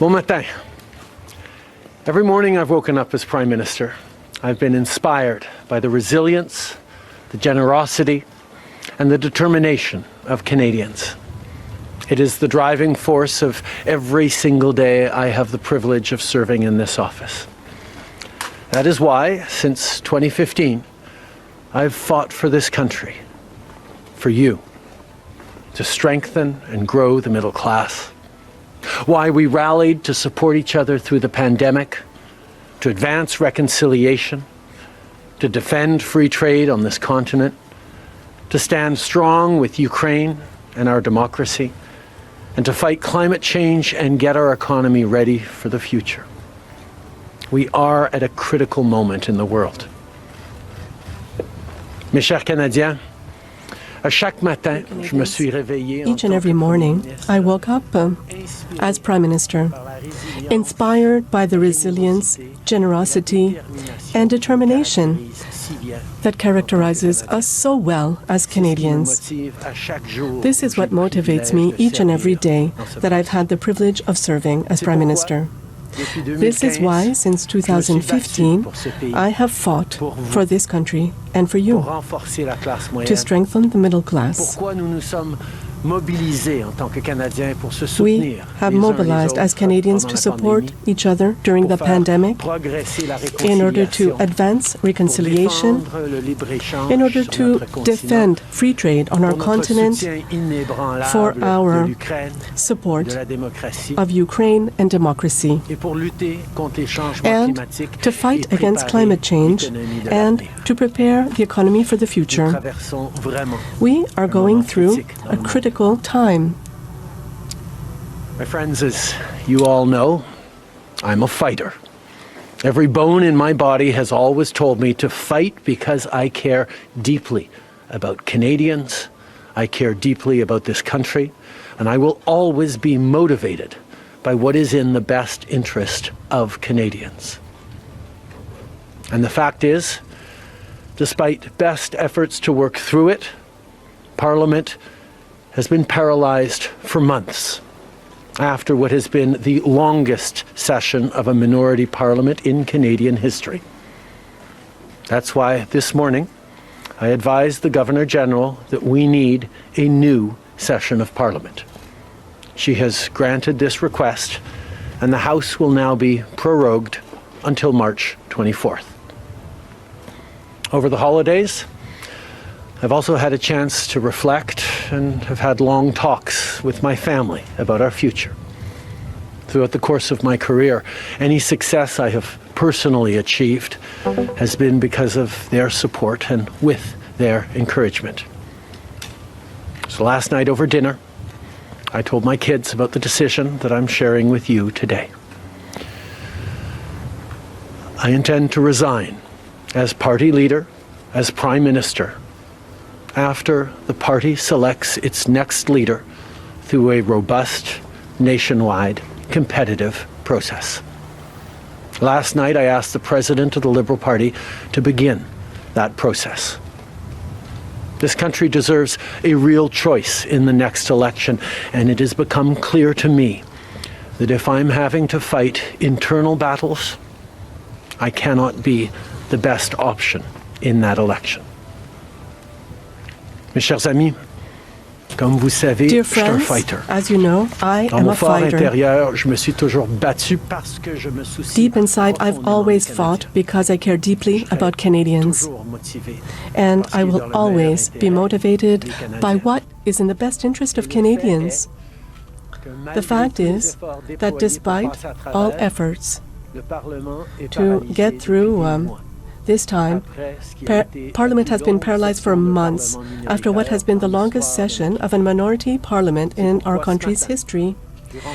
Bon matin. Every morning I've woken up as Prime Minister. I've been inspired by the resilience, the generosity, and the determination of Canadians. It is the driving force of every single day I have the privilege of serving in this office. That is why, since 2015, I've fought for this country, for you, to strengthen and grow the middle class. Why we rallied to support each other through the pandemic, to advance reconciliation, to defend free trade on this continent, to stand strong with Ukraine and our democracy, and to fight climate change and get our economy ready for the future. We are at a critical moment in the world. Mes chers Canadiens, each and every morning, I woke up as Prime Minister, inspired by the resilience, generosity, and determination that characterizes us so well as Canadians. This is what motivates me each and every day that I've had the privilege of serving as Prime Minister. This is why, since 2015, I have fought for this country and for you, to strengthen the middle class. We have mobilized as Canadians to support each other during the pandemic in order to advance reconciliation, in order to defend free trade on our continent, for our support of Ukraine and democracy, and to fight against climate change and to prepare the economy for the future. We are going through a critical time. My friends, as you all know, I'm a fighter. Every bone in my body has always told me to fight because I care deeply about Canadians, I care deeply about this country, and I will always be motivated by what is in the best interest of Canadians. And the fact is, despite best efforts to work through it, Parliament has been paralyzed for months after what has been the longest session of a minority parliament in Canadian history. That's why this morning I advised the Governor-General that we need a new session of Parliament. She has granted this request, and the House will now be prorogued until March 24th. Over the holidays, I've also had a chance to reflect and have had long talks with my family about our future. Throughout the course of my career, any success I have personally achieved has been because of their support and with their encouragement. So last night over dinner, I told my kids about the decision that I'm sharing with you today. I intend to resign as party leader, as Prime Minister, after the party selects its next leader through a robust, nationwide, competitive process. Last night, I asked the President of the Liberal Party to begin that process. This country deserves a real choice in the next election, and it has become clear to me that if I'm having to fight internal battles, I cannot be the best option in that election. Mes chers amis, comme vous savez, Dear je suis un friends, fighter. as you know, I Dans am mon a fort fighter. intérieur, je me suis toujours battu parce que je me soucie. Deep inside, I've always fought because I care deeply about Canadians. And I will always be motivated by what is in the best interest of Canadians. The fact is that despite all efforts to get through this time, Parliament has been paralyzed for months after what has been the longest session of a minority parliament in our country's history.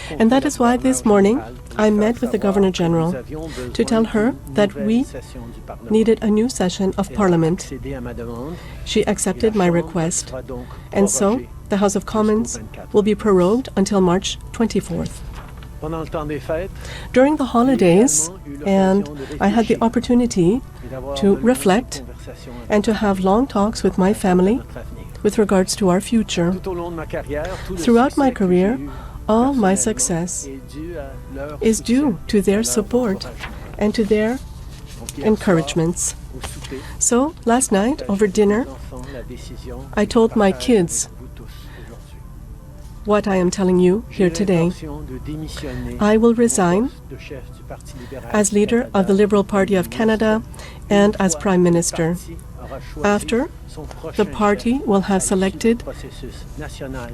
And that is why this morning I met with the Governor-General to tell her that we needed a new session of Parliament. She accepted my request, and so the House of Commons will be prorogued until March 24th. During the holidays, and I had the opportunity to reflect and to have long talks with my family with regards to our future. Throughout my career, all my success is due to their support and to their encouragements. So, last night, over dinner, I told my kids what I am telling you here today. I will resign as leader of the Liberal Party of Canada and as Prime Minister after the party will have selected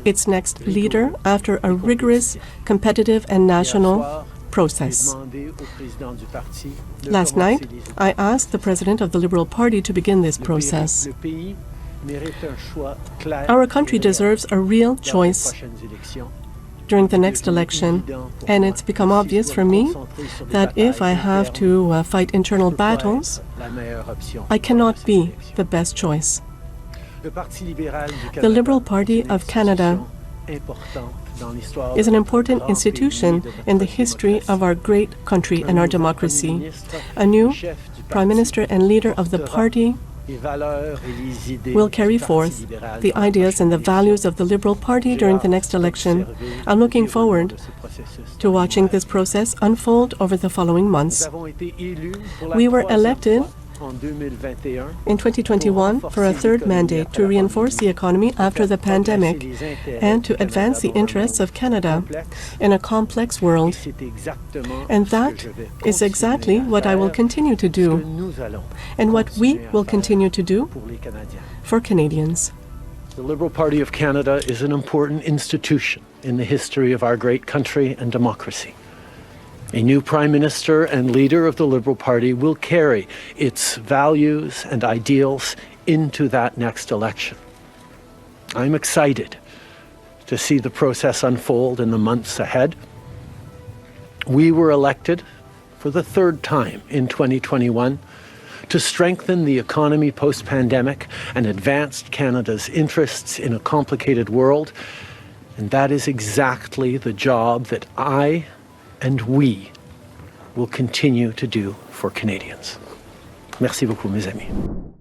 its next leader after a rigorous, competitive and national process. Last night, I asked the President of the Liberal Party to begin this process. Our country deserves a real choice during the next election, and it's become obvious for me that if I have to fight internal battles, I cannot be the best choice. The Liberal Party of Canada is an important institution in the history of our great country and our democracy. A new Prime Minister and leader of the party will carry forth the ideas and the values of the Liberal Party during the next election. I'm looking forward to watching this process unfold over the following months. We were elected in 2021 for a third mandate to reinforce the economy after the pandemic and to advance the interests of Canada in a complex world. And that is exactly what I will continue to do and what we will continue to do for Canadians. The Liberal Party of Canada is an important institution in the history of our great country and democracy. A new Prime Minister and leader of the Liberal Party will carry its values and ideals into that next election. I'm excited to see the process unfold in the months ahead. We were elected for the third time in 2021 to strengthen the economy post-pandemic and advance Canada's interests in a complicated world. And that is exactly the job that I and we will continue to do for Canadians. Merci beaucoup, mes amis.